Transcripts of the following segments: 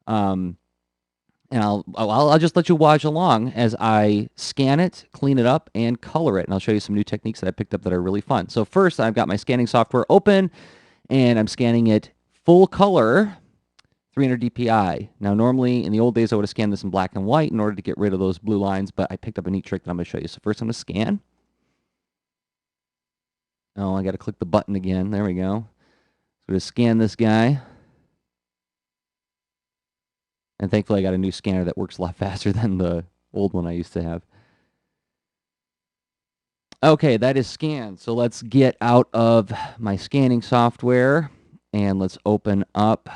And I'll just let you watch along as I scan it, clean it up, and color it. And I'll show you some new techniques that I picked up that are really fun. So first, I've got my scanning software open, and I'm scanning it full color, 300 dpi. Now, normally in the old days, I would have scanned this in black and white in order to get rid of those blue lines, but I picked up a neat trick that I'm going to show you. So first, I'm going to scan. Oh, I got to click the button again. There we go. So to scan this guy. And thankfully, I got a new scanner that works a lot faster than the old one I used to have. Okay, that is scanned. So let's get out of my scanning software and let's open up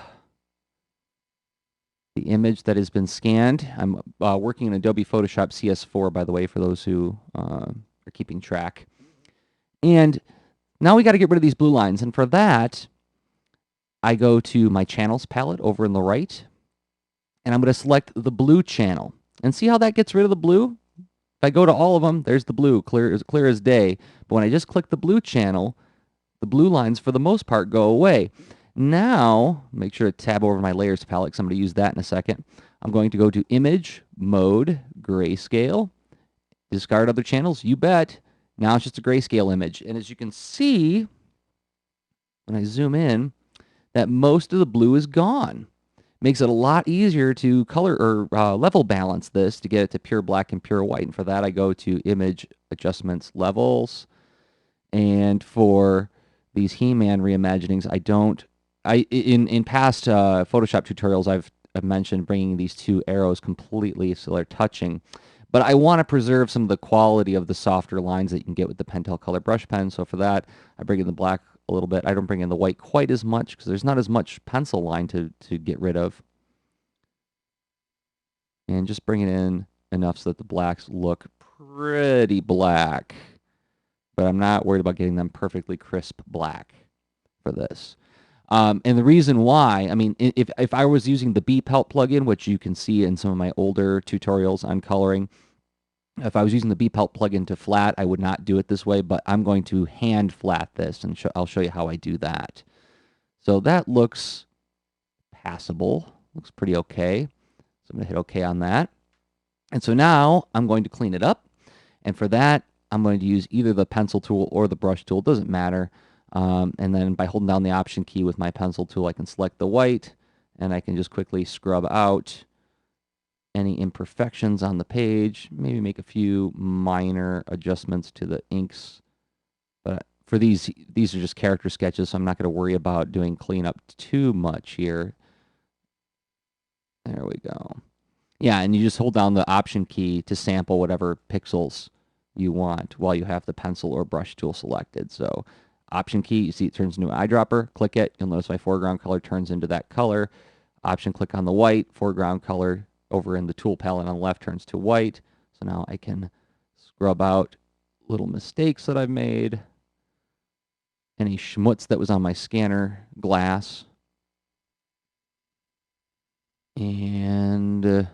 the image that has been scanned. I'm working in Adobe Photoshop CS4, by the way, for those who are keeping track. And now we got to get rid of these blue lines. And for that, I go to my channels palette over in the right, and I'm going to select the blue channel. And see how that gets rid of the blue? If I go to all of them, there's the blue, clear as day. But when I just click the blue channel, the blue lines, for the most part, go away. Now, make sure to tab over my layers palette because I'm going to use that in a second. I'm going to go to Image, Mode, Grayscale. Discard other channels, you bet. Now it's just a grayscale image. And as you can see, when I zoom in, that most of the blue is gone. Makes it a lot easier to color or level balance this to get it to pure black and pure white. And for that, I go to Image, Adjustments, Levels. And for these He-Man reimaginings, in past Photoshop tutorials, I've mentioned bringing these two arrows completely so they're touching. But I want to preserve some of the quality of the softer lines that you can get with the Pentel Color Brush Pen. So for that, I bring in the black a little bit. I don't bring in the white quite as much because there's not as much pencil line to get rid of. And just bring it in enough so that the blacks look pretty black. But I'm not worried about getting them perfectly crisp black for this. And the reason why, I mean, if I was using the B-Pelt plugin, which you can see in some of my older tutorials on coloring, if I was using the B-Pelt plugin to flat, I would not do it this way, but I'm going to hand flat this, and I'll show you how I do that. So that looks passable, looks pretty okay. So I'm going to hit OK on that. And so now I'm going to clean it up. And for that, I'm going to use either the pencil tool or the brush tool, doesn't matter. And then by holding down the Option key with my pencil tool, I can select the white, and I can just quickly scrub out any imperfections on the page, maybe make a few minor adjustments to the inks. But for these are just character sketches, so I'm not going to worry about doing cleanup too much here. There we go. Yeah, and you just hold down the Option key to sample whatever pixels you want while you have the pencil or brush tool selected. So Option key, you see it turns into an eyedropper. Click it. You'll notice my foreground color turns into that color. Option click on the white. Foreground color over in the tool palette on the left turns to white. So now I can scrub out little mistakes that I've made. Any schmutz that was on my scanner glass. And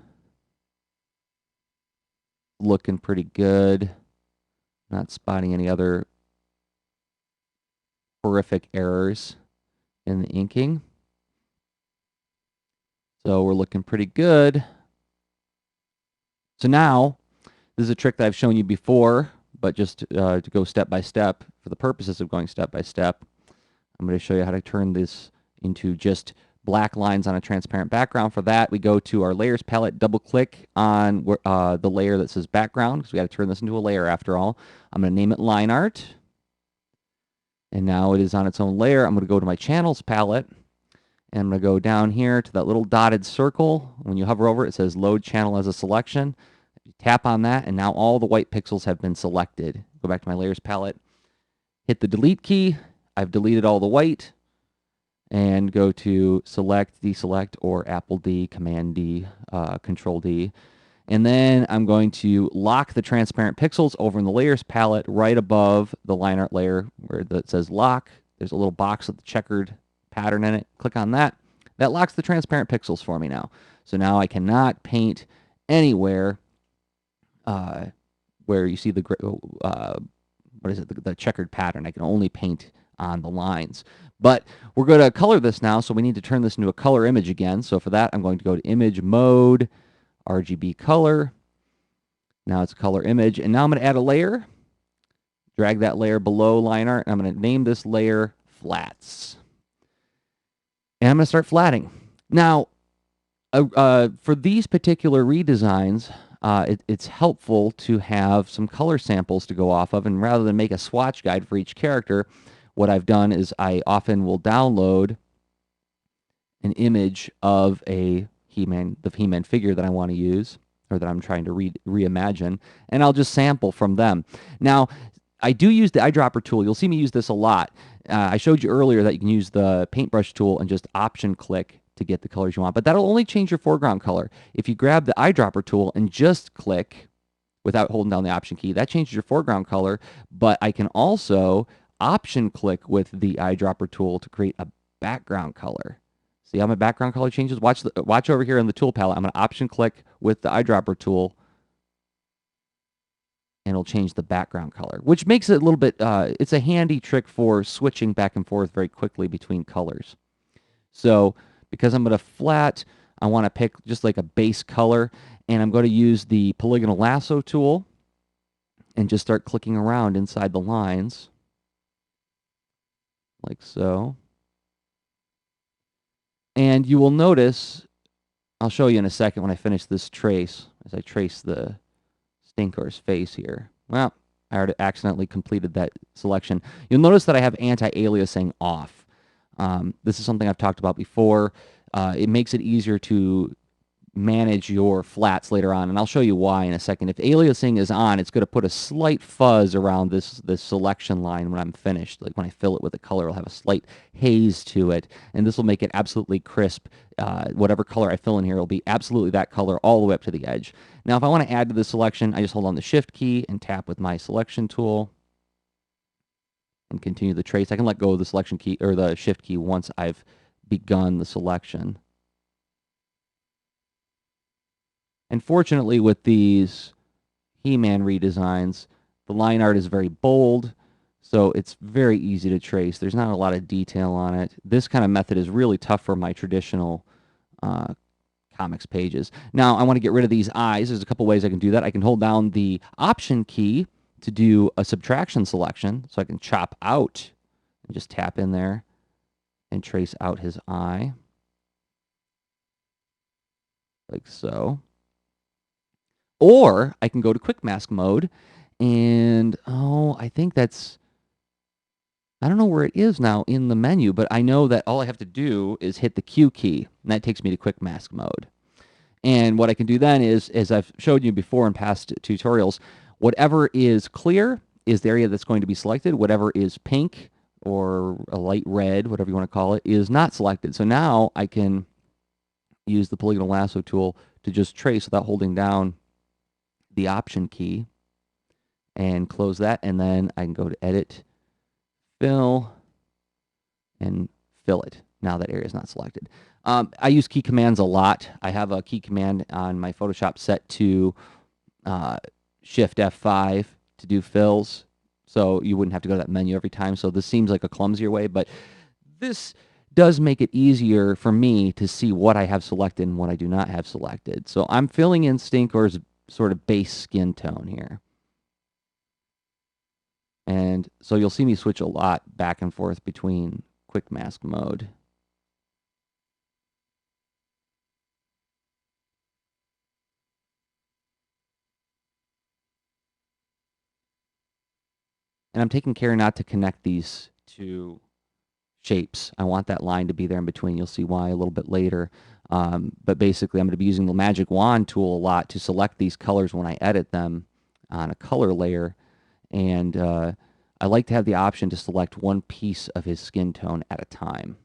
looking pretty good. Not spotting any other horrific errors in the inking. So we're looking pretty good. So now, this is a trick that I've shown you before, but just to go step by step, for the purposes of going step by step, I'm going to show you how to turn this into just black lines on a transparent background. For that, we go to our layers palette, double click on the layer that says background, because we got to turn this into a layer after all. I'm going to name it line art. And now it is on its own layer. I'm going to go to my channels palette, and I'm going to go down here to that little dotted circle. When you hover over it, it says load channel as a selection. You tap on that, and now all the white pixels have been selected. Go back to my layers palette, hit the delete key. I've deleted all the white, and go to select, deselect, or Apple D, Command D, Control D. And then I'm going to lock the transparent pixels over in the layers palette right above the line art layer where it says lock. There's a little box with the checkered pattern in it. Click on that. That locks the transparent pixels for me now. So now I cannot paint anywhere where you see the what is it? The checkered pattern. I can only paint on the lines. But we're going to color this now, so we need to turn this into a color image again. So for that, I'm going to go to Image Mode, RGB Color. Now it's a color image, and now I'm going to add a layer. Drag that layer below line art, and I'm going to name this layer Flats. And I'm going to start flatting. Now, for these particular redesigns, it's helpful to have some color samples to go off of, and rather than make a swatch guide for each character, what I've done is I often will download an image of the He-Man figure that I want to use, or that I'm trying to reimagine, and I'll just sample from them. Now, I do use the eyedropper tool. You'll see me use this a lot. I showed you earlier that you can use the paintbrush tool and just option click to get the colors you want, but that'll only change your foreground color. If you grab the eyedropper tool and just click without holding down the option key, that changes your foreground color, but I can also option click with the eyedropper tool to create a background color. See how my background color changes? Watch over here in the tool palette. I'm going to option click with the eyedropper tool, and it'll change the background color, which makes it a little bit, it's a handy trick for switching back and forth very quickly between colors. So because I'm going to flat, I want to pick just like a base color, and I'm going to use the polygonal lasso tool and just start clicking around inside the lines, like so. And you will notice, I'll show you in a second when I finish this trace, as I trace the Stinkor's face here. Well, I already accidentally completed that selection. You'll notice that I have anti-aliasing off. This is something I've talked about before. It makes it easier to manage your flats later on, and I'll show you why in a second. If aliasing is on, it's going to put a slight fuzz around this selection line when I'm finished. Like when I fill it with a color, it'll have a slight haze to it, and this will make it absolutely crisp. Whatever color I fill in here will be absolutely that color all the way up to the edge. Now, if I want to add to the selection, I just hold on the Shift key and tap with my selection tool and continue the trace. I can let go of the selection key or the Shift key once I've begun the selection. And fortunately, with these He-Man redesigns, the line art is very bold, so it's very easy to trace. There's not a lot of detail on it. This kind of method is really tough for my traditional comics pages. Now, I want to get rid of these eyes. There's a couple ways I can do that. I can hold down the Option key to do a subtraction selection, so I can chop out and just tap in there and trace out his eye, like so. Or I can go to quick mask mode, and I think that's, I don't know where it is now in the menu, but I know that all I have to do is hit the Q key, and that takes me to quick mask mode. And what I can do then is, as I've showed you before in past tutorials, whatever is clear is the area that's going to be selected. Whatever is pink or a light red, whatever you want to call it, is not selected. So now I can use the polygonal lasso tool to just trace without holding down the Option key and close that, and then I can go to Edit, Fill, and fill it. Now that area is not selected. I use key commands a lot. I have a key command on my Photoshop set to Shift F5 to do fills, so you wouldn't have to go to that menu every time. So this seems like a clumsier way, but this does make it easier for me to see what I have selected and what I do not have selected. So I'm filling in Stinkor's sort of base skin tone here. And so you'll see me switch a lot back and forth between quick mask mode. And I'm taking care not to connect these two shapes. I want that line to be there in between. You'll see why a little bit later. But basically, I'm going to be using the magic wand tool a lot to select these colors when I edit them on a color layer. And I like to have the option to select one piece of his skin tone at a time.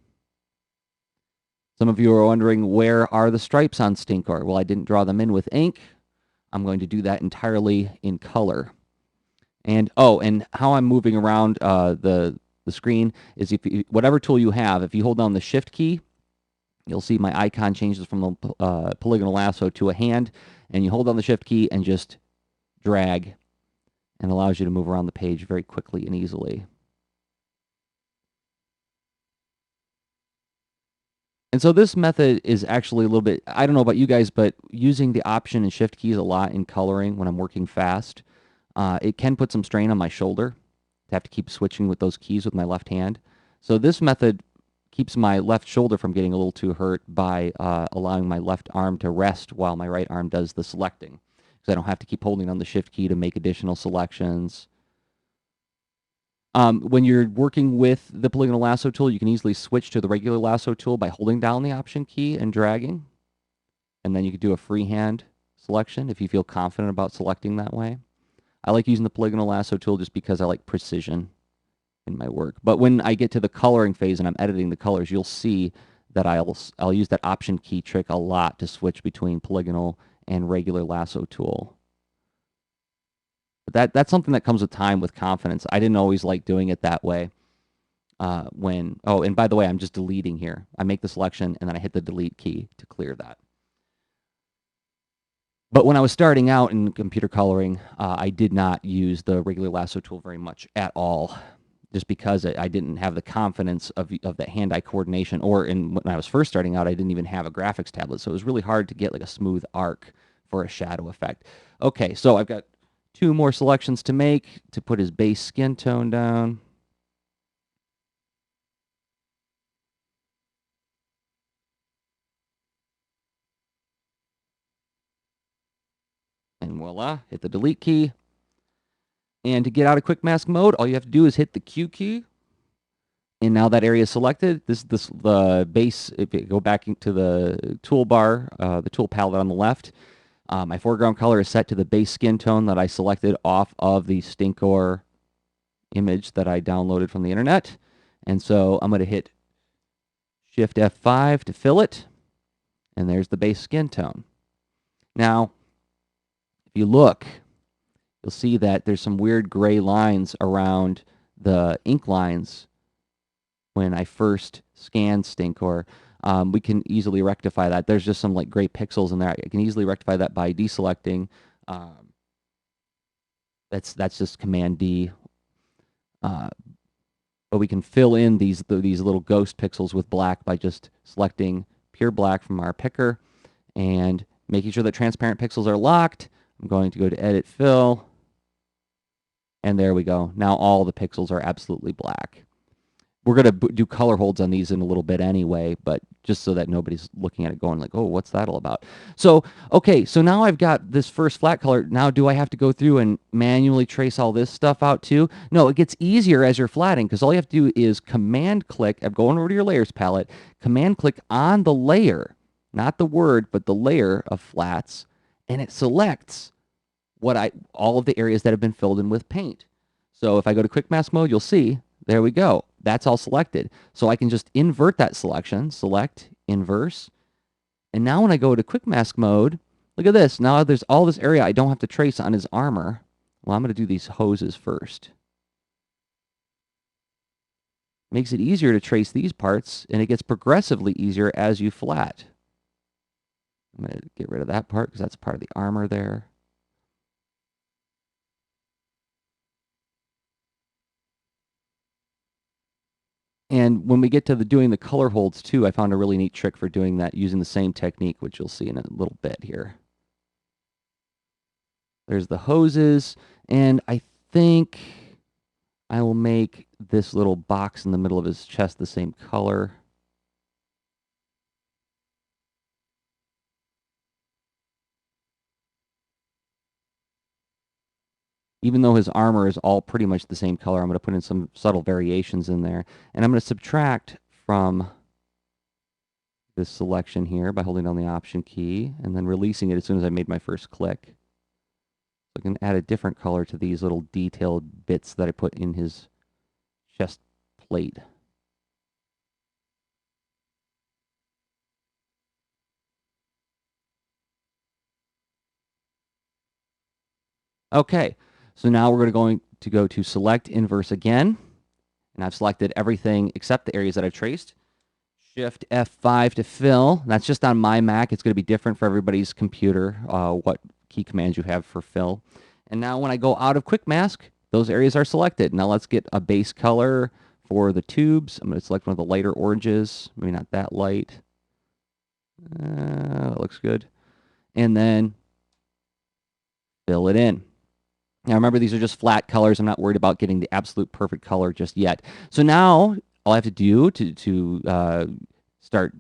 Some of you are wondering, where are the stripes on Stinkor? Well, I didn't draw them in with ink. I'm going to do that entirely in color. And and how I'm moving around the screen is, if whatever tool you have, if you hold down the Shift key, you'll see my icon changes from the polygonal lasso to a hand, and you hold down the Shift key and just drag, and allows you to move around the page very quickly and easily. And so this method is actually a little bit, I don't know about you guys, but using the Option and Shift keys a lot in coloring when I'm working fast, it can put some strain on my shoulder to have to keep switching with those keys with my left hand. So this method keeps my left shoulder from getting a little too hurt by allowing my left arm to rest while my right arm does the selecting. Because I don't have to keep holding on the Shift key to make additional selections. When you're working with the polygonal lasso tool, you can easily switch to the regular lasso tool by holding down the Option key and dragging. And then you could do a freehand selection if you feel confident about selecting that way. I like using the polygonal lasso tool just because I like precision in my work. But when I get to the coloring phase and I'm editing the colors, you'll see that I'll use that Option key trick a lot to switch between polygonal and regular lasso tool. But that's something that comes with time, with confidence. I didn't always like doing it that way. And by the way, I'm just deleting here. I make the selection and then I hit the delete key to clear that. But when I was starting out in computer coloring, I did not use the regular lasso tool very much at all, just because I didn't have the confidence of that hand-eye coordination. Or when I was first starting out, I didn't even have a graphics tablet, so it was really hard to get like a smooth arc for a shadow effect. Okay, so I've got 2 more selections to make to put his base skin tone down. And voila, hit the delete key. And to get out of quick mask mode, all you have to do is hit the Q key. And now that area is selected. The base. If you go back into the toolbar, the tool palette on the left, my foreground color is set to the base skin tone that I selected off of the Stinkor image that I downloaded from the internet. And so I'm going to hit Shift F5 to fill it. And there's the base skin tone. Now, if you look, you'll see that there's some weird gray lines around the ink lines when I first scanned Stinkor. We can easily rectify that. There's just some like gray pixels in there. I can easily rectify that by deselecting. That's just Command D. But we can fill in these little ghost pixels with black by just selecting pure black from our picker and making sure that transparent pixels are locked. I'm going to go to Edit Fill. And there we go. Now all the pixels are absolutely black. We're going to do color holds on these in a little bit anyway, but just so that nobody's looking at it going like, oh, what's that all about? So, okay, so now I've got this first flat color. Now do I have to go through and manually trace all this stuff out too? No, it gets easier as you're flatting because all you have to do is command click. I'm going over to your layers palette, command click on the layer, not the word, but the layer of flats, and it selects all of the areas that have been filled in with paint. So if I go to quick mask mode, you'll see, there we go. That's all selected. So I can just invert that selection, select, inverse. And now when I go to quick mask mode, look at this. Now there's all this area I don't have to trace on his armor. Well, I'm going to do these hoses first. Makes it easier to trace these parts, and it gets progressively easier as you flat. I'm going to get rid of that part because that's part of the armor there. And when we get to doing the color holds too, I found a really neat trick for doing that using the same technique, which you'll see in a little bit here. There's the hoses, and I think I will make this little box in the middle of his chest the same color. Even though his armor is all pretty much the same color, I'm going to put in some subtle variations in there. And I'm going to subtract from this selection here by holding down the Option key and then releasing it as soon as I made my first click. So I can add a different color to these little detailed bits that I put in his chest plate. Okay, so now we're going to go to select inverse again. And I've selected everything except the areas that I've traced. Shift F5 to fill. That's just on my Mac. It's going to be different for everybody's computer, what key commands you have for fill. And now when I go out of quick mask, those areas are selected. Now let's get a base color for the tubes. I'm going to select one of the lighter oranges, maybe not that light. That looks good. And then fill it in. Now remember, these are just flat colors. I'm not worried about getting the absolute perfect color just yet. So now all I have to do to start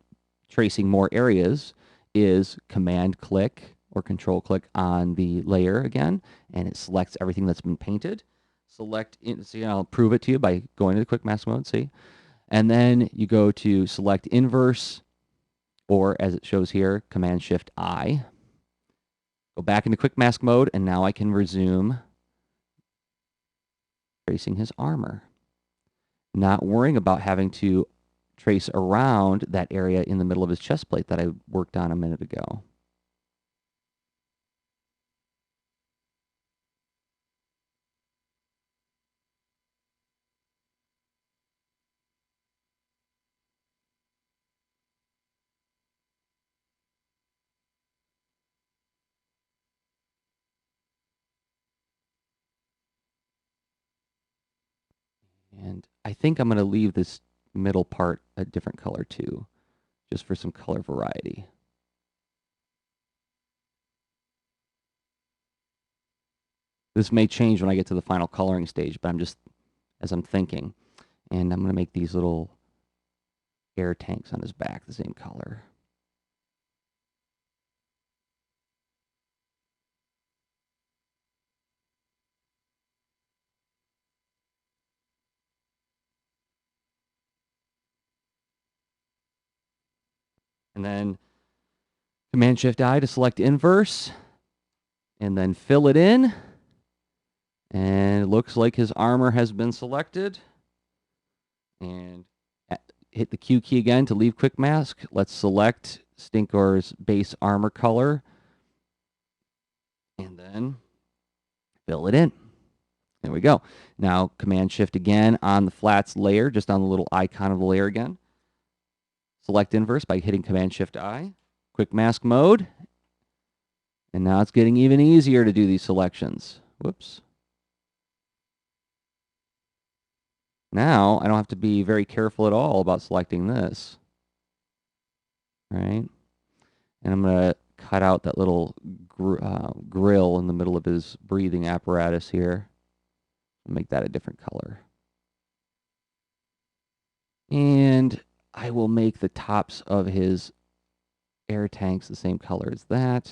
tracing more areas is command click or control click on the layer again, and it selects everything that's been painted. Select, see, I'll prove it to you by going to the quick mask mode, see? And then you go to select inverse, or as it shows here, command shift I. Go back into quick mask mode, and now I can resume tracing his armor. Not worrying about having to trace around that area in the middle of his chest plate that I worked on a minute ago. And I think I'm going to leave this middle part a different color too, just for some color variety. This may change when I get to the final coloring stage, but I'm just, as I'm thinking. And I'm going to make these little air tanks on his back the same color. And then Command Shift I to select inverse, and then fill it in. And it looks like his armor has been selected. And hit the Q key again to leave quick mask. Let's select Stinkor's base armor color. And then fill it in. There we go. Now Command Shift again on the flats layer, just on the little icon of the layer again. Select inverse by hitting Command Shift I. Quick mask mode. And now it's getting even easier to do these selections. Whoops. Now I don't have to be very careful at all about selecting this. Right? And I'm going to cut out that little grill in the middle of his breathing apparatus here. Make that a different color. And I will make the tops of his air tanks the same color as that.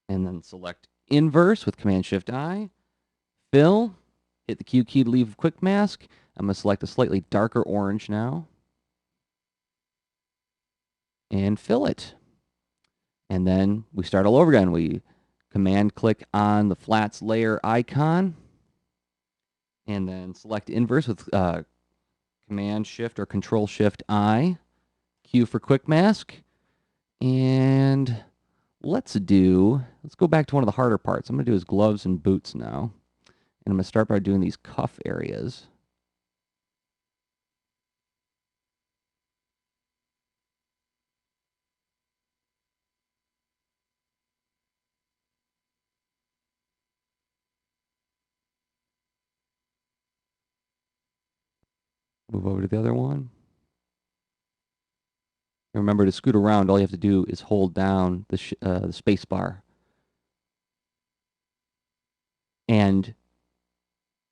And then select inverse with Command Shift I. Fill. Hit the Q key to leave quick mask. I'm going to select a slightly darker orange now. And fill it. And then we start all over again. We command click on the flats layer icon. And then select inverse with Command Shift or Control Shift I. Q for quick mask. And let's go back to one of the harder parts. I'm going to do his gloves and boots now. And I'm going to start by doing these cuff areas. Move over to the other one. And remember, to scoot around, all you have to do is hold down the space bar. And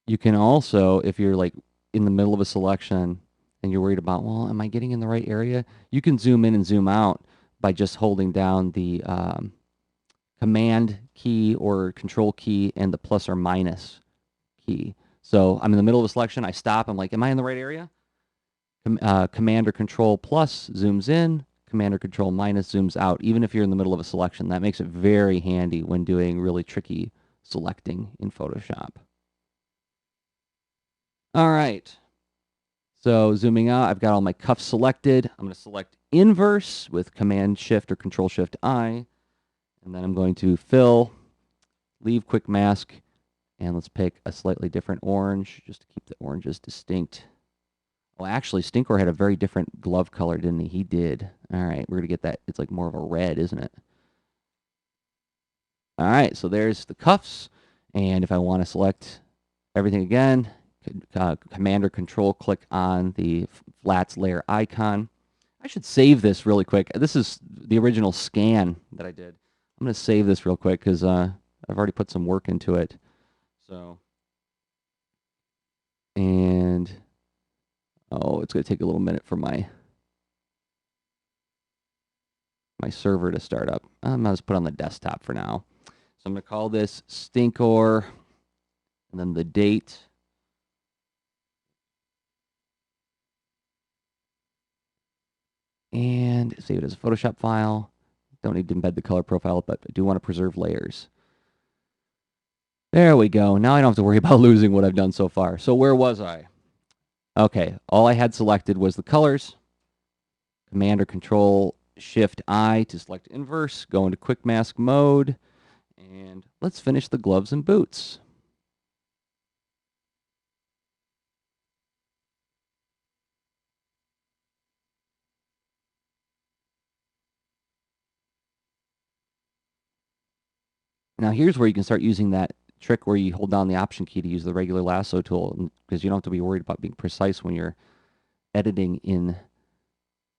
you can also, if you're like in the middle of a selection and you're worried about, well, am I getting in the right area? You can zoom in and zoom out by just holding down the command key or control key and the plus or minus key. So I'm in the middle of a selection. I stop. I'm like, am I in the right area? Command or control plus zooms in. Command or control minus zooms out, even if you're in the middle of a selection. That makes it very handy when doing really tricky selecting in Photoshop. All right. So zooming out, I've got all my cuffs selected. I'm going to select inverse with Command Shift or Control Shift I. And then I'm going to fill, leave quick mask, and let's pick a slightly different orange just to keep the oranges distinct. Well, actually, Stinkor had a very different glove color, didn't he? He did. All right, we're going to get that. It's like more of a red, isn't it? All right, so there's the cuffs. And if I want to select everything again, Command or Control click on the flats layer icon. I should save this really quick. This is the original scan that I did. I'm going to save this real quick because I've already put some work into it. So, and it's going to take a little minute for my server to start up. I'm going to just put it on the desktop for now. So I'm going to call this Stinkor, and then the date. And save it as a Photoshop file. Don't need to embed the color profile, but I do want to preserve layers. There we go. Now I don't have to worry about losing what I've done so far. So where was I? Okay, all I had selected was the colors. Command or Control Shift I to select inverse, go into quick mask mode, and let's finish the gloves and boots. Now here's where you can start using that trick where you hold down the Option key to use the regular lasso tool, because you don't have to be worried about being precise when you're editing in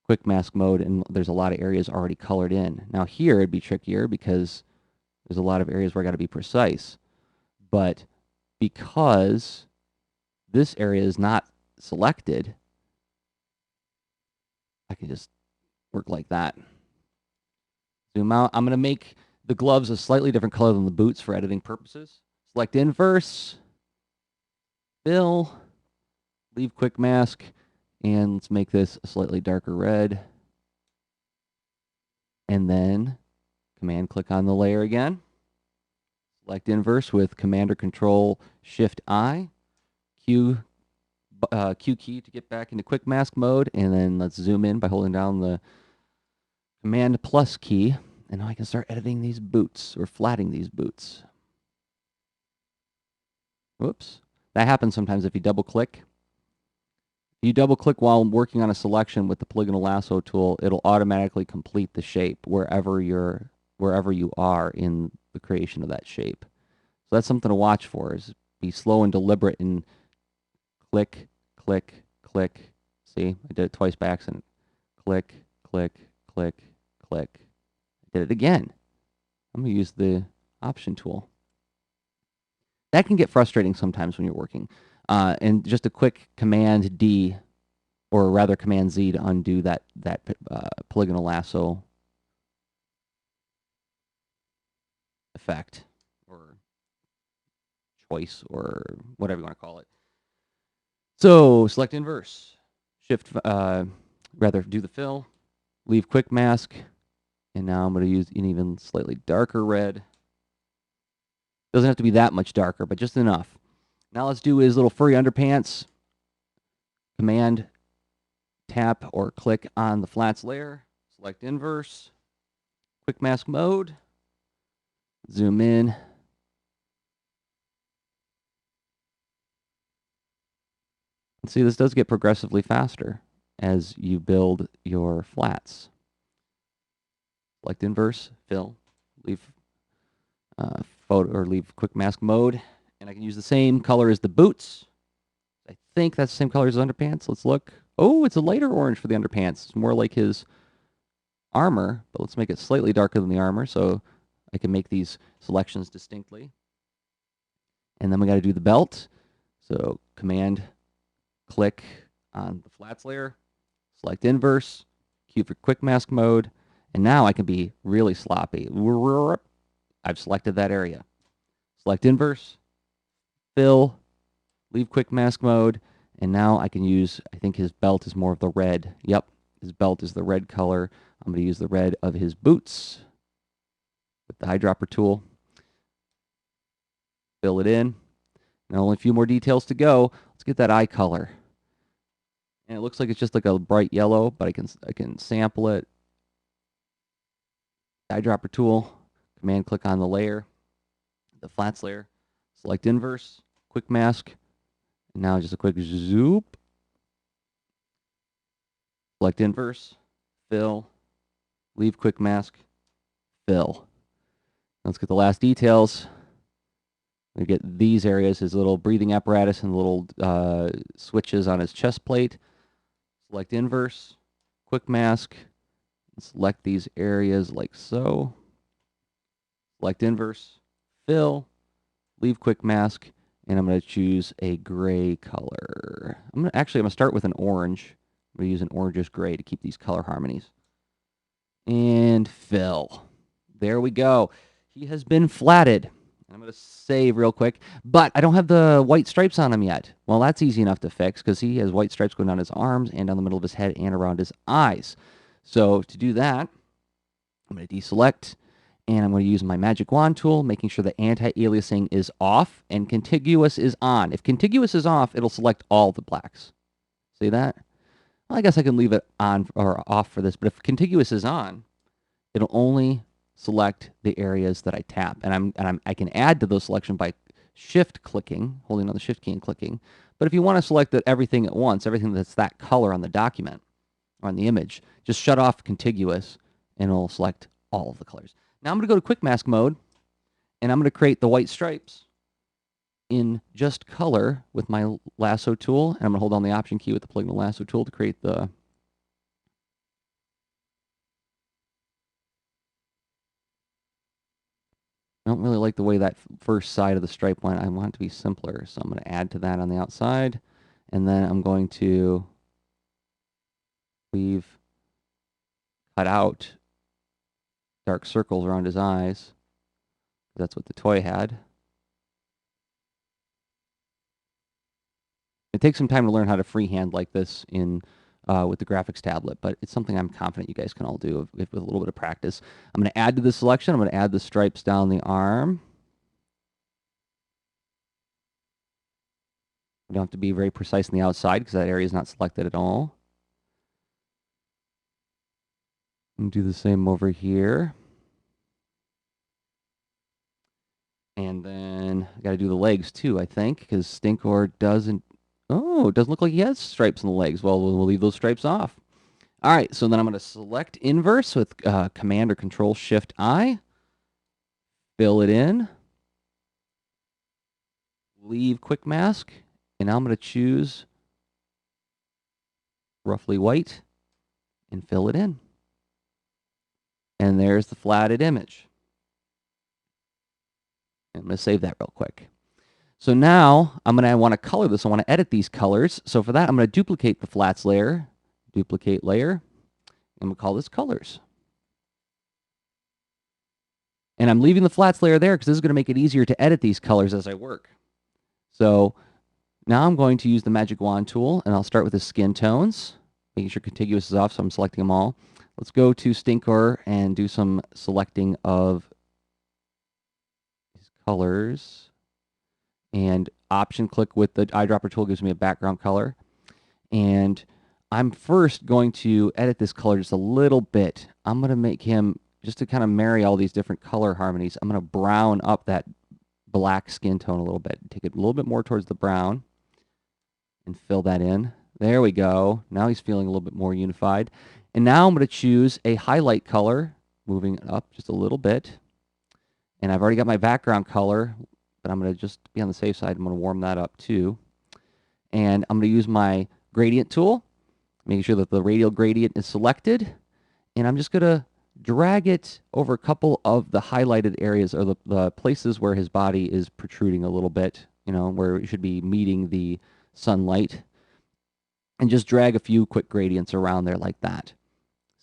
quick mask mode, and there's a lot of areas already colored in. Now here it'd be trickier because there's a lot of areas where I got to be precise. But because this area is not selected, I can just work like that. Zoom out. I'm going to make the gloves a slightly different color than the boots for editing purposes. Select inverse, fill, leave quick mask, and let's make this a slightly darker red. And then Command click on the layer again. Select inverse with Command or Control Shift I. Q key to get back into quick mask mode, and then let's zoom in by holding down the Command plus key, and now I can start editing these boots or flatting these boots. Whoops. That happens sometimes if you double click. If you double click while working on a selection with the polygonal lasso tool, it'll automatically complete the shape wherever you are in the creation of that shape. So that's something to watch for, is be slow and deliberate and click, click, click. See, I did it twice by accident. Click, click, click, click. I did it again. I'm going to use the Option tool. That can get frustrating sometimes when you're working. And just a quick Command D, or rather Command Z, to undo that polygonal lasso effect or choice or whatever you want to call it. So select inverse, shift, do the fill, leave quick mask, and now I'm going to use an even slightly darker red. Doesn't have to be that much darker, but just enough. Now let's do his little furry underpants. Command tap or click on the flats layer, select inverse, quick mask mode, zoom in. And see, this does get progressively faster as you build your flats. Select inverse, fill, leave leave quick mask mode, and I can use the same color as the boots. I think that's the same color as the underpants. Let's look. Oh, it's a lighter orange for the underpants. It's more like his armor, but let's make it slightly darker than the armor so I can make these selections distinctly. And then we got to do the belt. So Command click on the flats layer, select inverse, Q for quick mask mode, and now I can be really sloppy. I've selected that area. Select inverse, fill, leave quick mask mode, and now I can use, I think his belt is more of the red. Yep, his belt is the red color. I'm going to use the red of his boots with the eyedropper tool. Fill it in. Now only a few more details to go. Let's get that eye color. And it looks like it's just like a bright yellow, but I can sample it. Eyedropper tool, Command click on the layer, the flats layer, select inverse, quick mask, and now just a quick zoop. Select inverse, fill, leave quick mask, fill. Let's get the last details. We get these areas, his little breathing apparatus and the little switches on his chest plate. Select inverse, quick mask, select these areas like so. Select inverse, fill, leave quick mask, and I'm going to choose a gray color. I'm going to start with an orange. I'm going to use an orangish gray to keep these color harmonies. And fill. There we go. He has been flatted. I'm going to save real quick, but I don't have the white stripes on him yet. Well, that's easy enough to fix because he has white stripes going down his arms and down the middle of his head and around his eyes. So to do that, I'm going to deselect, and I'm going to use my magic wand tool, making sure that anti-aliasing is off and contiguous is on. If contiguous is off, it'll select all the blacks. See that? Well, I guess I can leave it on or off for this, but if contiguous is on, it'll only select the areas that I tap, and I can add to those selection by shift clicking, holding on the shift key and clicking. But if you want to select everything at once, everything that's that color on the document or on the image, just shut off contiguous, and it'll select all of the colors. Now I'm going to go to quick mask mode, and I'm going to create the white stripes in just color with my lasso tool, and I'm going to hold down the option key with the polygonal lasso tool to create the I don't really like the way that first side of the stripe went. I want it to be simpler, so I'm going to add to that on the outside, and then I'm going to cut out dark circles around his eyes. That's what the toy had. It takes some time to learn how to freehand like this with the graphics tablet, but it's something I'm confident you guys can all do with a little bit of practice. I'm going to add to the selection. I'm going to add the stripes down the arm. You don't have to be very precise on the outside because that area is not selected at all. And do the same over here. And then I got to do the legs too, I think, because Stinkor doesn't. Oh, it doesn't look like he has stripes on the legs. Well, we'll leave those stripes off. All right, so then I'm going to select inverse with Command or Control Shift I. Fill it in. Leave quick mask. And now I'm going to choose roughly white and fill it in. And there's the flatted image. I'm going to save that real quick. So now I'm going to want to color this. I want to edit these colors. So for that, I'm going to duplicate the flats layer, duplicate layer. I'm going to call this colors. And I'm leaving the flats layer there because this is going to make it easier to edit these colors as I work. So now I'm going to use the magic wand tool, and I'll start with the skin tones, making sure contiguous is off, so I'm selecting them all. Let's go to Stinkor and do some selecting of these colors. And option click with the eyedropper tool gives me a background color. And I'm first going to edit this color just a little bit. I'm going to make him, just to kind of marry all these different color harmonies, I'm going to brown up that black skin tone a little bit. Take it a little bit more towards the brown and fill that in. There we go. Now he's feeling a little bit more unified. And now I'm going to choose a highlight color, moving it up just a little bit. And I've already got my background color, but I'm going to just be on the safe side. I'm going to warm that up too. And I'm going to use my gradient tool, making sure that the radial gradient is selected. And I'm just going to drag it over a couple of the highlighted areas, or the places where his body is protruding a little bit, where it should be meeting the sunlight. And just drag a few quick gradients around there like that.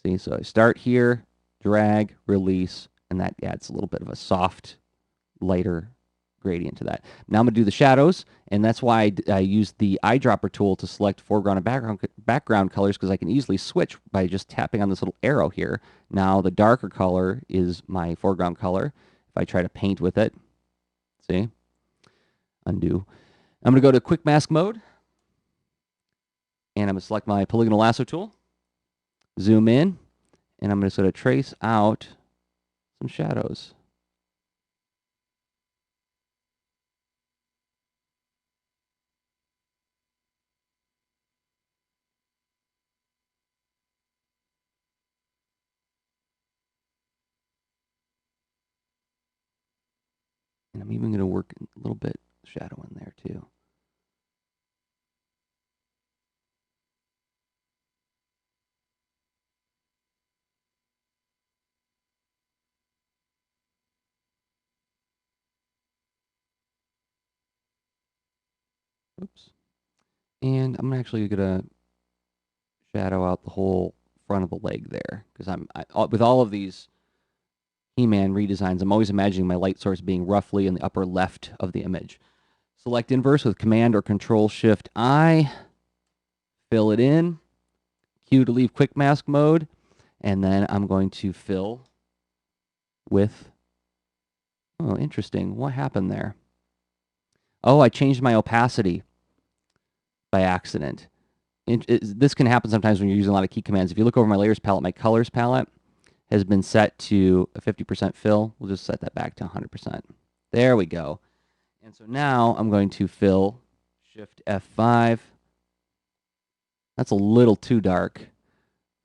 See, so I start here, drag, release, and that adds a little bit of a soft, lighter gradient to that. Now I'm going to do the shadows, and that's why I use the eyedropper tool to select foreground and background colors, because I can easily switch by just tapping on this little arrow here. Now the darker color is my foreground color. If I try to paint with it, see, undo. I'm going to go to quick mask mode, and I'm going to select my polygonal lasso tool, zoom in, and I'm going to sort of trace out some shadows. I'm even going to work a little bit shadow in there too. Oops. And I'm actually going to shadow out the whole front of the leg there, because with all of these He-Man redesigns, I'm always imagining my light source being roughly in the upper left of the image. Select inverse with Command or Control Shift I, fill it in, Q to leave quick mask mode, and then I'm going to fill with, oh, interesting, what happened there? Oh, I changed my opacity by accident. This can happen sometimes when you're using a lot of key commands. If you look over my layers palette, my colors palette has been set to a 50% fill. We'll just set that back to 100%. There we go. And so now I'm going to fill, Shift F5. That's a little too dark.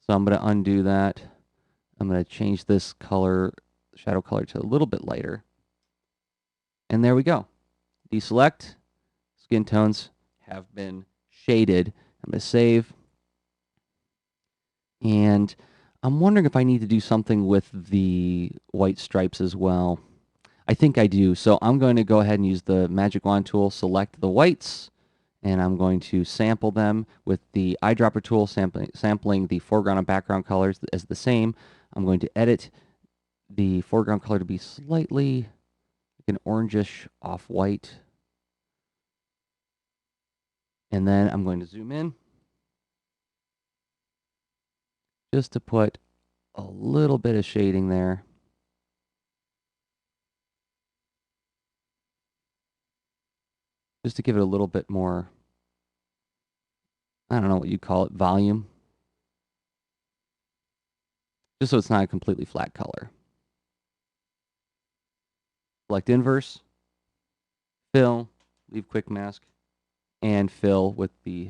So I'm going to undo that. I'm going to change this color, shadow color, to a little bit lighter. And there we go. Deselect. Skin tones have been shaded. I'm going to save. And I'm wondering if I need to do something with the white stripes as well. I think I do. So I'm going to go ahead and use the magic wand tool, select the whites, and I'm going to sample them with the eyedropper tool, sampling the foreground and background colors as the same. I'm going to edit the foreground color to be slightly like an orangish off-white. And then I'm going to zoom in just to put a little bit of shading there. Just to give it a little bit more, I don't know what you call it, volume. Just so it's not a completely flat color. Select inverse, fill, leave quick mask, and fill with the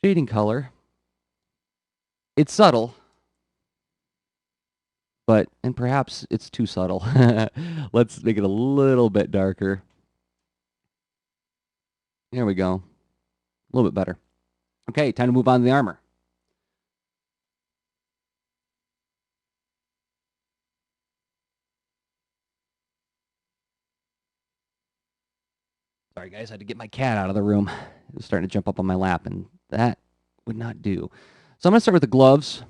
shading color. It's subtle, and perhaps it's too subtle. Let's make it a little bit darker. There we go. A little bit better. Okay, time to move on to the armor. Sorry, guys, I had to get my cat out of the room. It was starting to jump up on my lap, and that would not do. So I'm going to start with the gloves.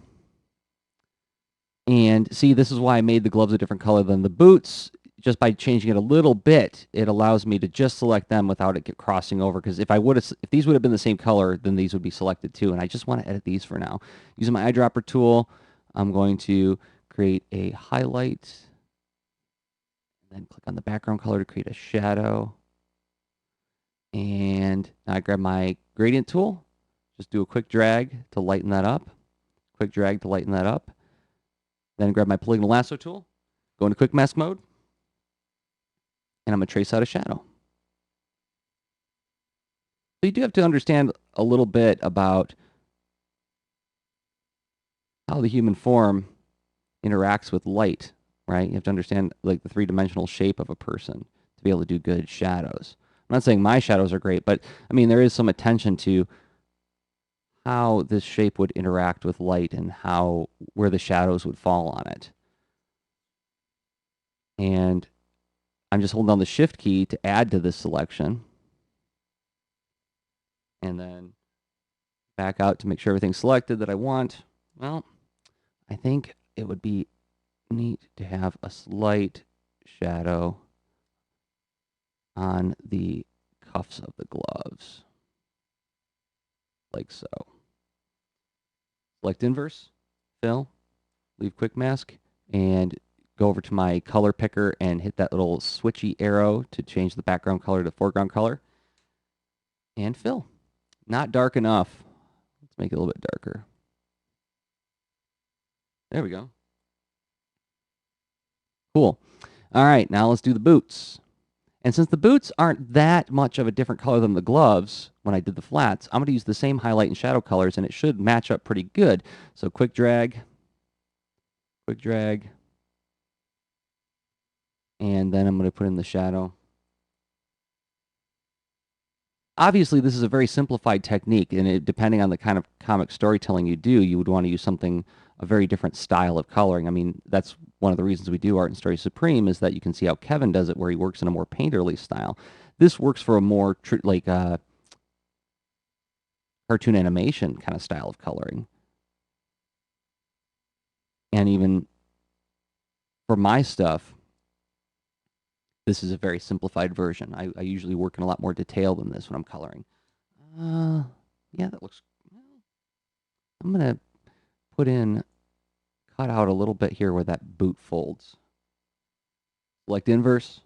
And see, this is why I made the gloves a different color than the boots. Just by changing it a little bit, it allows me to just select them without it crossing over. Because if these would have been the same color, then these would be selected too. And I just want to edit these for now. Using my eyedropper tool, I'm going to create a highlight. And then click on the background color to create a shadow. And now I grab my gradient tool. Just do a quick drag to lighten that up. Quick drag to lighten that up. Then grab my polygonal lasso tool. Go into quick mask mode. And I'm going to trace out a shadow. So you do have to understand a little bit about how the human form interacts with light, right? You have to understand like the three-dimensional shape of a person to be able to do good shadows. I'm not saying my shadows are great, but I mean, there is some attention to how this shape would interact with light and where the shadows would fall on it. And I'm just holding down the shift key to add to this selection. And then back out to make sure everything's selected that I want. Well, I think it would be neat to have a slight shadow on the cuffs of the gloves, like so. Select inverse, fill, leave quick mask, and go over to my color picker and hit that little switchy arrow to change the background color to foreground color, and fill. Not dark enough. Let's make it a little bit darker. There we go. Cool. All right, now let's do the boots. And since the boots aren't that much of a different color than the gloves when I did the flats, I'm going to use the same highlight and shadow colors, and it should match up pretty good. So quick drag, And then I'm going to put in the shadow. Obviously, this is a very simplified technique, and depending on the kind of comic storytelling you do, you would want to use a very different style of coloring. I mean, that's one of the reasons we do Art and Story Supreme is that you can see how Kevin does it, where he works in a more painterly style. This works for a more cartoon animation kind of style of coloring. And even for my stuff, this is a very simplified version. I usually work in a lot more detail than this when I'm coloring. Yeah, that looks. I'm gonna cut out a little bit here where that boot folds. Select inverse,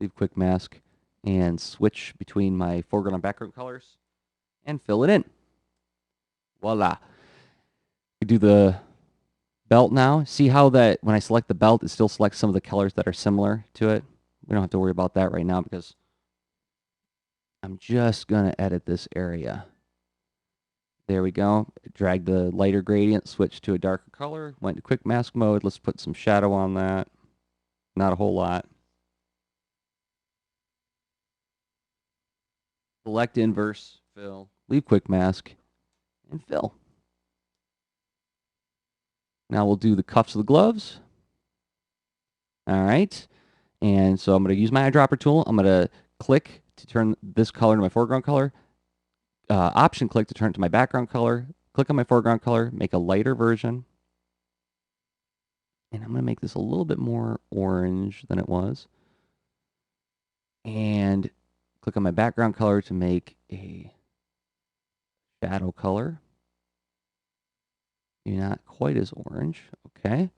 leave quick mask, and switch between my foreground and background colors, and fill it in. Voila. We do the belt now. See how that when I select the belt, it still selects some of the colors that are similar to it. We don't have to worry about that right now because I'm just going to edit this area. There we go. Drag the lighter gradient, switch to a darker color, went to quick mask mode. Let's put some shadow on that. Not a whole lot. Select inverse, fill, leave quick mask, and fill. Now we'll do the cuffs of the gloves. All right. And so I'm going to use my eyedropper tool. I'm going to click to turn this color to my foreground color. Option click to turn it to my background color. Click on my foreground color, make a lighter version. And I'm going to make this a little bit more orange than it was. And click on my background color to make a shadow color. Maybe not quite as orange. Okay.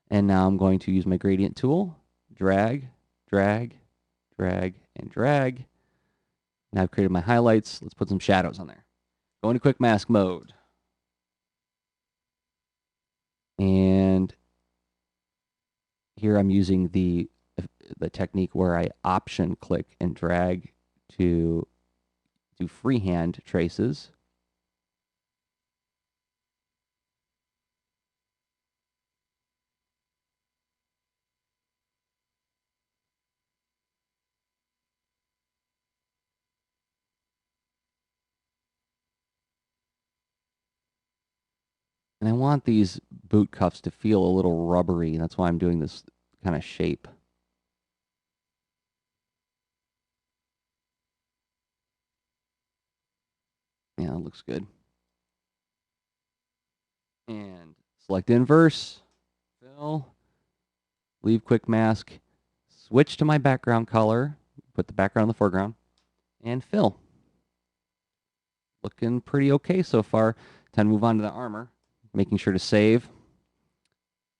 And now I'm going to use my gradient tool. Drag, drag, drag, and drag. Now I've created my highlights. Let's put some shadows on there. Go into quick mask mode. And here I'm using the technique where I option click and drag to do freehand traces. And I want these boot cuffs to feel a little rubbery. That's why I'm doing this kind of shape. Yeah, it looks good. And select inverse, fill, leave quick mask, switch to my background color, put the background in the foreground, and fill. Looking pretty okay so far. Time to move on to the armor. Making sure to save.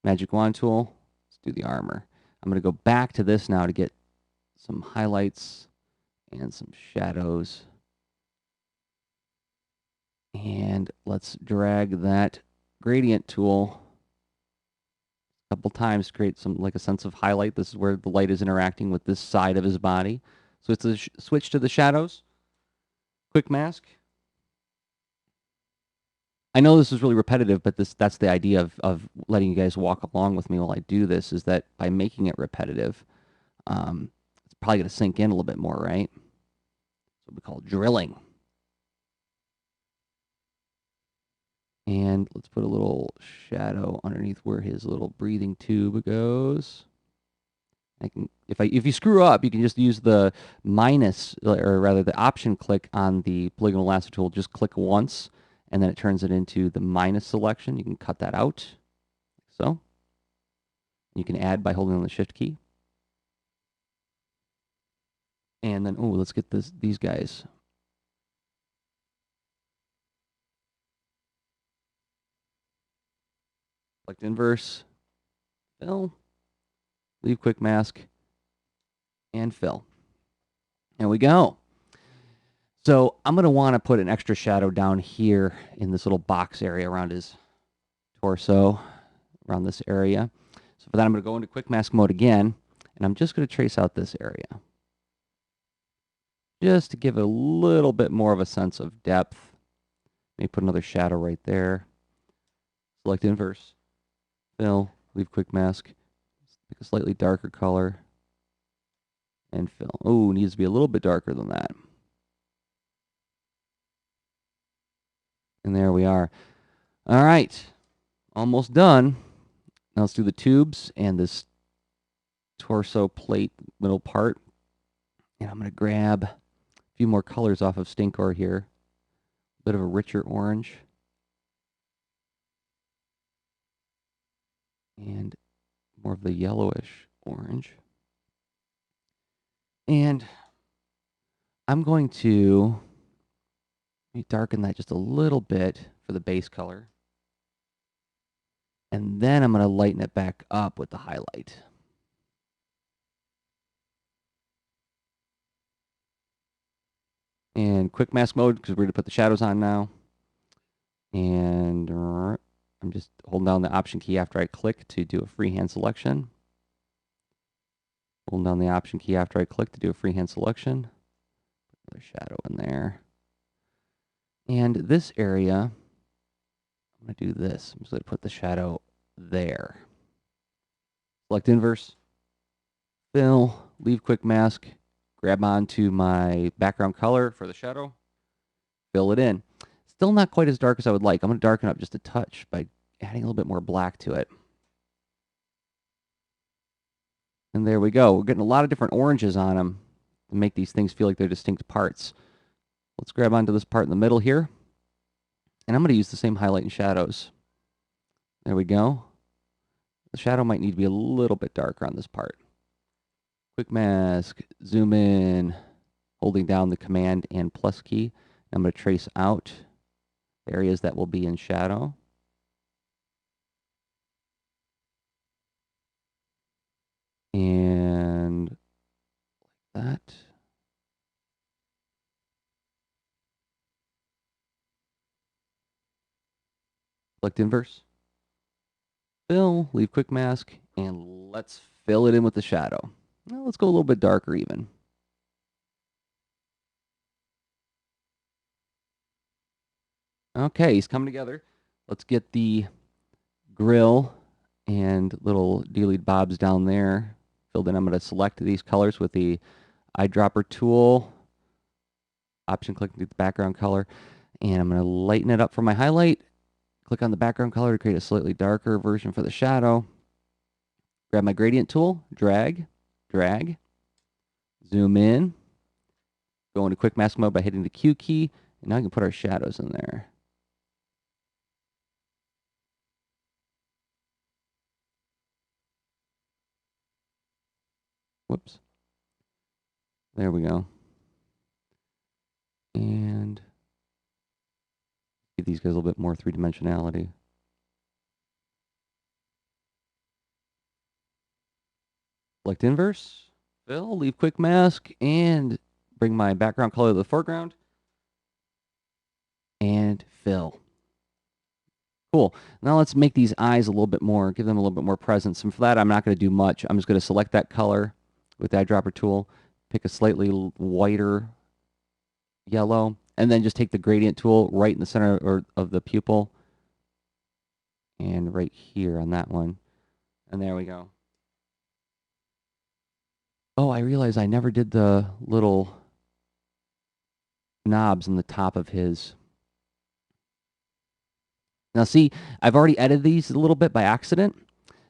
Magic wand tool. Let's do the armor. I'm going to go back to this now to get some highlights and some shadows. And let's drag that gradient tool a couple times to create some like a sense of highlight. This is where the light is interacting with this side of his body. So it's a switch to the shadows. Quick mask. I know this is really repetitive, but that's the idea of letting you guys walk along with me while I do this, is that by making it repetitive, it's probably going to sink in a little bit more, right? That's what we call drilling. And let's put a little shadow underneath where his little breathing tube goes. If you screw up, you can just use the minus, or rather the option click on the polygonal lasso tool. Just click once, and then it turns it into the minus selection. You can cut that out, like so. You can add by holding on the shift key. And then, let's get these guys. Select inverse, fill, leave quick mask, and fill. There we go. So I'm going to want to put an extra shadow down here in this little box area around his torso, around this area. So for that, I'm going to go into quick mask mode again, and I'm just going to trace out this area, just to give it a little bit more of a sense of depth. Maybe put another shadow right there. Select inverse, fill, leave quick mask, pick a slightly darker color, and fill. Oh, needs to be a little bit darker than that. And there we are. All right, almost done. Now let's do the tubes and this torso plate middle part. And I'm going to grab a few more colors off of Stinkor here. A bit of a richer orange. And more of the yellowish orange. And I'm going to darken that just a little bit for the base color. And then I'm going to lighten it back up with the highlight. And quick mask mode, because we're going to put the shadows on now. And I'm just holding down the Option key after I click to do a freehand selection. Holding down the Option key after I click to do a freehand selection. Put another shadow in there. And this area, I'm going to do this. I'm just going to put the shadow there. Select inverse, fill, leave quick mask, grab onto my background color for the shadow, fill it in. Still not quite as dark as I would like. I'm going to darken up just a touch by adding a little bit more black to it. And there we go. We're getting a lot of different oranges on them to make these things feel like they're distinct parts. Let's grab onto this part in the middle here. And I'm going to use the same highlight and shadows. There we go. The shadow might need to be a little bit darker on this part. Quick mask, zoom in, holding down the Command and plus key. I'm going to trace out areas that will be in shadow. And like that. Select inverse. Fill, leave quick mask, and let's fill it in with the shadow. Now let's go a little bit darker even. Okay, he's coming together. Let's get the grill and little dealy bobs down there filled in. I'm going to select these colors with the eyedropper tool. Option click to the background color. And I'm going to lighten it up for my highlight. Click on the background color to create a slightly darker version for the shadow. Grab my gradient tool, drag, drag, zoom in, go into quick mask mode by hitting the Q key, and now I can put our shadows in there. Whoops. There we go. And give these guys a little bit more three-dimensionality. Select inverse, fill, leave quick mask, and bring my background color to the foreground. And fill. Cool. Now let's make these eyes a little bit more, give them a little bit more presence. And for that, I'm not going to do much. I'm just going to select that color with the eyedropper tool, pick a slightly whiter yellow, and then just take the gradient tool right in the center of the pupil and right here on that one. And there we go. Oh, I realized I never did the little knobs on the top of his. Now see, I've already edited these a little bit by accident.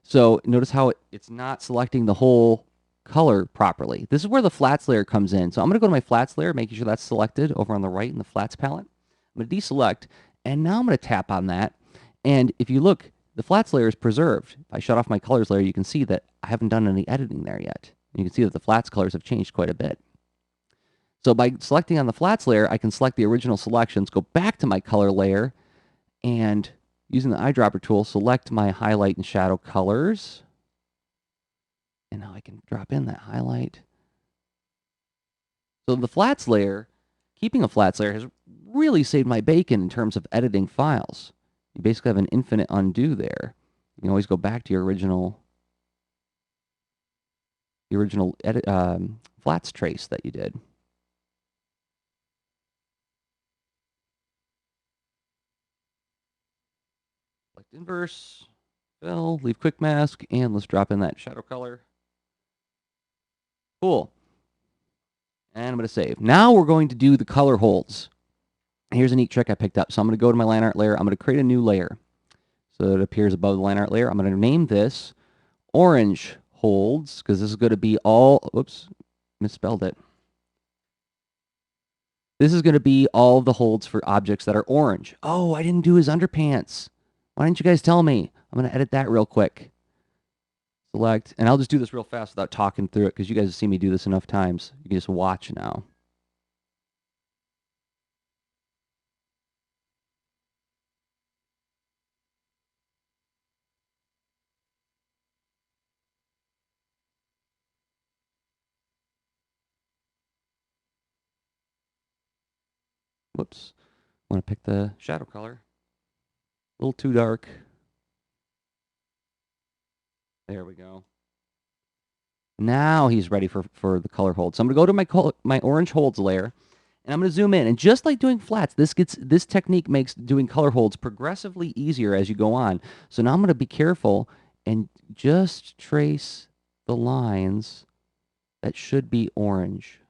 So notice how it's not selecting the whole color properly. This is where the flats layer comes in. So I'm going to go to my flats layer, making sure that's selected over on the right in the flats palette. I'm going to deselect, and now I'm going to tap on that. And if you look, the flats layer is preserved. If I shut off my colors layer, you can see that I haven't done any editing there yet. You can see that the flats colors have changed quite a bit. So by selecting on the flats layer, I can select the original selections, go back to my color layer, and using the eyedropper tool, select my highlight and shadow colors. And now I can drop in that highlight. So the flats layer, keeping a flats layer has really saved my bacon in terms of editing files. You basically have an infinite undo there. You can always go back to your original edit, flats trace that you did. Select inverse, Fill, leave quick mask, and let's drop in that shadow color. Cool. And I'm going to save. Now we're going to do the color holds. Here's a neat trick I picked up. So I'm going to go to my line art layer. I'm going to create a new layer so that it appears above the line art layer. I'm going to name this orange holds because this is going to be all, oops, misspelled it. This is going to be all the holds for objects that are orange. Oh, I didn't do his underpants. Why didn't you guys tell me? I'm going to edit that real quick. Select, and I'll just do this real fast without talking through it because you guys have seen me do this enough times. You can just watch now. Whoops. I want to pick the shadow color. A little too dark. There we go. Now he's ready for the color hold. So I'm going to go to my orange holds layer, and I'm going to zoom in. And just like doing flats, this technique makes doing color holds progressively easier as you go on. So now I'm going to be careful and just trace the lines that should be orange.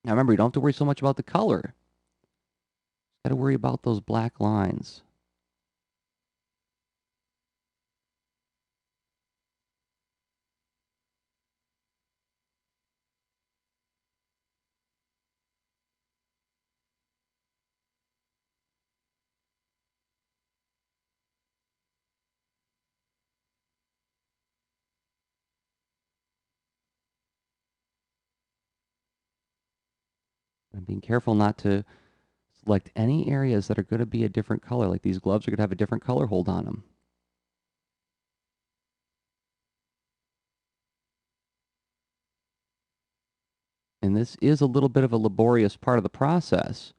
Now remember, you don't have to worry so much about the color. Got to worry about those black lines. I'm being careful not to select any areas that are going to be a different color. Like these gloves are going to have a different color hold on them. And this is a little bit of a laborious part of the process.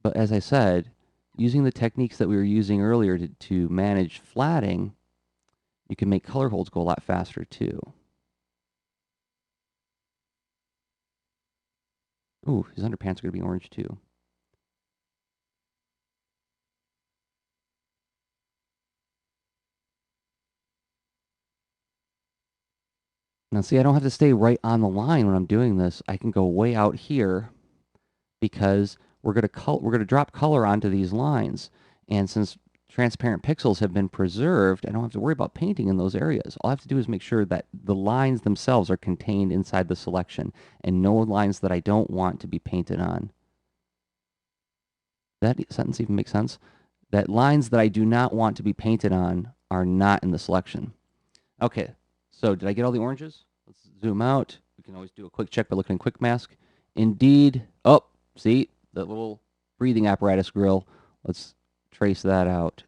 But as I said, using the techniques that we were using earlier to manage flatting, you can make color holds go a lot faster too. Ooh, his underpants are going to be orange too. Now see, I don't have to stay right on the line when I'm doing this. I can go way out here because we're going to drop color onto these lines. And since transparent pixels have been preserved, I don't have to worry about painting in those areas. All I have to do is make sure that the lines themselves are contained inside the selection and no lines that I don't want to be painted on. That sentence even makes sense? That lines that I do not want to be painted on are not in the selection. Okay, so did I get all the oranges? Let's zoom out. We can always do a quick check by looking in quick mask. Indeed. Oh, see the little breathing apparatus grill. Let's trace that out.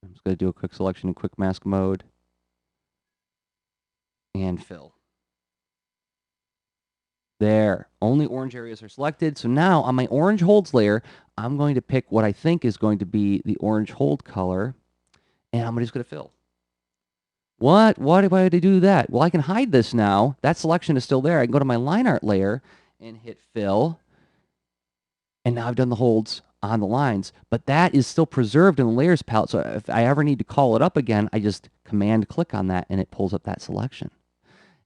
I'm just going to do a quick selection in quick mask mode and fill. There, only orange areas are selected. So now on my orange holds layer, I'm going to pick what I think is going to be the orange hold color, and I'm just going to fill. What? Why did I do that? Well, I can hide this now. That selection is still there. I can go to my line art layer and hit fill, and now I've done the holds on the lines, but that is still preserved in the layers palette. So if I ever need to call it up again, I just command click on that and it pulls up that selection.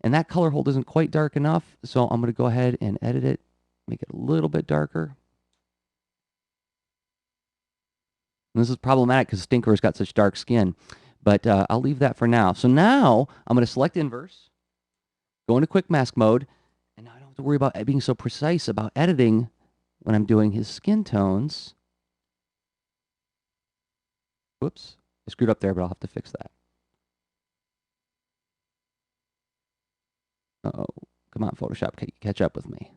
And that color hold isn't quite dark enough, so I'm going to go ahead and edit it, make it a little bit darker. And this is problematic because Stinker's got such dark skin, but I'll leave that for now. So now I'm going to select inverse, go into quick mask mode, and now I don't have to worry about being so precise about editing when I'm doing his skin tones. Whoops, I screwed up there, but I'll have to fix that. Uh-oh. Come on, Photoshop, catch up with me.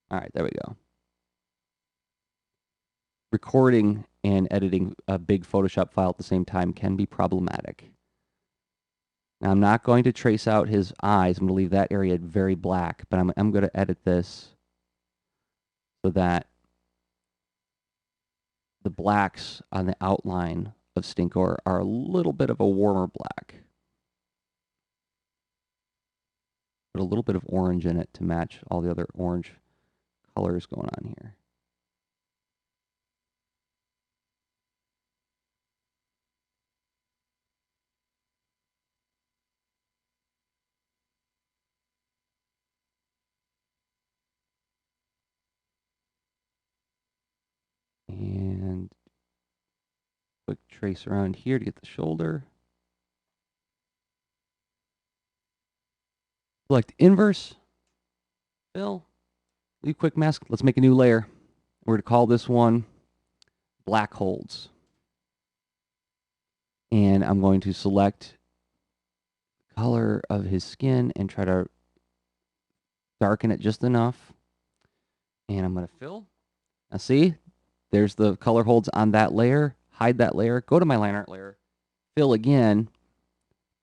All right, there we go. Recording and editing a big Photoshop file at the same time can be problematic. Now, I'm not going to trace out his eyes. I'm going to leave that area very black, but I'm going to edit this so that the blacks on the outline of Stinkor are a little bit of a warmer black. Put a little bit of orange in it to match all the other orange colors going on here. And quick trace around here to get the shoulder. Select inverse, fill, leave quick mask. Let's make a new layer. We're going to call this one black holds. And I'm going to select the color of his skin and try to darken it just enough. And I'm going to fill. Now see, there's the color holds on that layer. Hide that layer. Go to my line art layer. Fill again.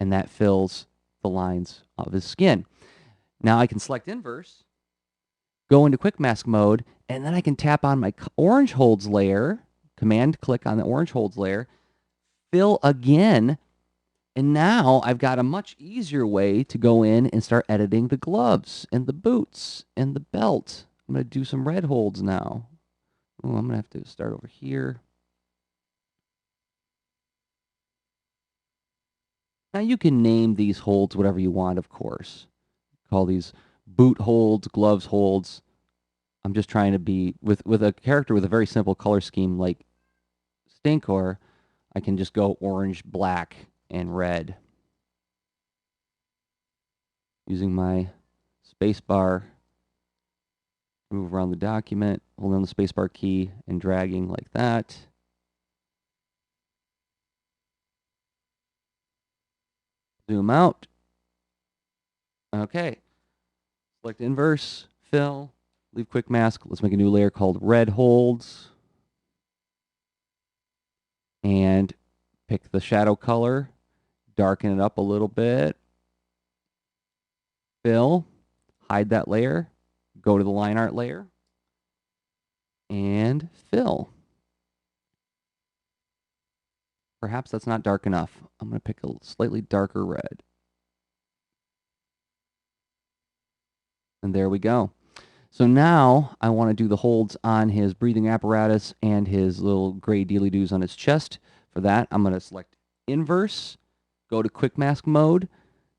And that fills the lines of his skin. Now I can select inverse, go into quick mask mode, and then I can tap on my orange holds layer, command click on the orange holds layer, fill again, and now I've got a much easier way to go in and start editing the gloves and the boots and the belt. I'm going to do some red holds now. Oh, I'm going to have to start over here. Now you can name these holds whatever you want, of course. Call these boot holds, gloves holds. I'm just trying to be, with a character with a very simple color scheme like Stinkor, I can just go orange, black, and red. Using my spacebar to move around the document, holding on the spacebar key and dragging like that. Zoom out. Okay. Select inverse, fill, leave quick mask. Let's make a new layer called red holds. And pick the shadow color, darken it up a little bit. Fill, hide that layer, go to the line art layer, and fill. Perhaps that's not dark enough. I'm going to pick a slightly darker red. And there we go. So now I want to do the holds on his breathing apparatus and his little gray dealy-doos on his chest. For that, I'm going to select inverse, go to quick mask mode,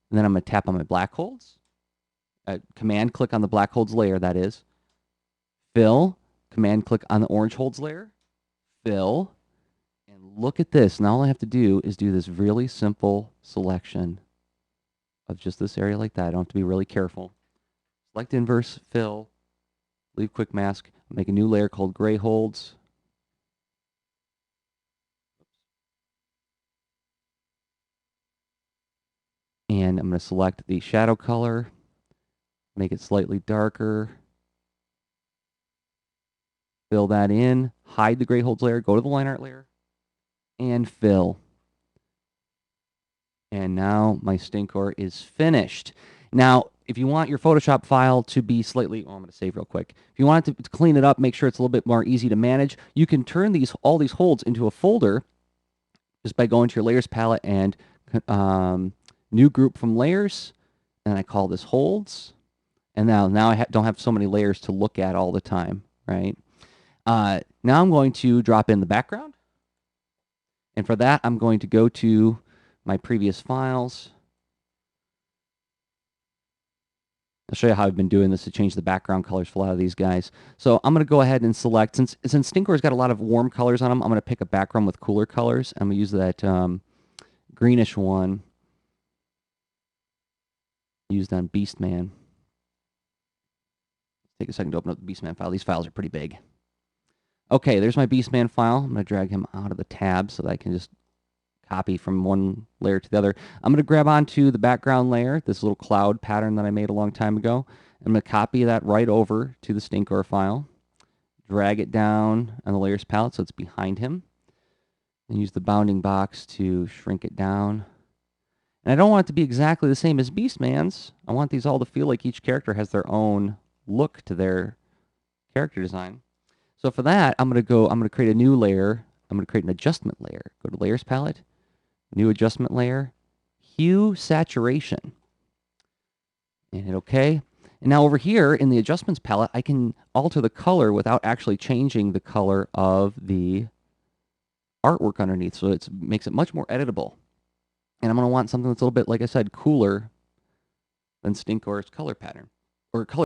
and then I'm going to tap on my black holds. Command click on the black holds layer, that is. Fill, command click on the orange holds layer. Fill, and look at this. Now all I have to do is do this really simple selection of just this area like that. I don't have to be really careful. Select inverse, fill, leave quick mask, make a new layer called gray holds. And I'm going to select the shadow color, make it slightly darker, fill that in, hide the gray holds layer, go to the line art layer, and fill. And now my Stinkor is finished. Now, if you want your Photoshop file to be slightly, I'm going to save real quick. If you want it to clean it up, make sure it's a little bit more easy to manage, you can turn all these holds into a folder just by going to your layers palette and new group from layers, and I call this holds. And now I don't have so many layers to look at all the time, right? Now I'm going to drop in the background. And for that, I'm going to go to my previous files. I'll show you how I've been doing this to change the background colors for a lot of these guys. So I'm going to go ahead and select, since Stinkor's got a lot of warm colors on them, I'm going to pick a background with cooler colors. I'm going to use that greenish one used on Beastman. Take a second to open up the Beastman file. These files are pretty big. Okay, there's my Beastman file. I'm going to drag him out of the tab so that I can just copy from one layer to the other. I'm going to grab onto the background layer, this little cloud pattern that I made a long time ago. I'm going to copy that right over to the Stinkor file, drag it down on the layers palette so it's behind him, and use the bounding box to shrink it down. And I don't want it to be exactly the same as Beastman's. I want these all to feel like each character has their own look to their character design. So for that, I'm going to create a new layer. I'm going to create an adjustment layer. Go to Layers Palette, New Adjustment Layer, Hue Saturation. And hit OK. And now over here in the adjustments palette, I can alter the color without actually changing the color of the artwork underneath. So it makes it much more editable. And I'm going to want something that's a little bit, like I said, cooler than Stinkor's color pattern or color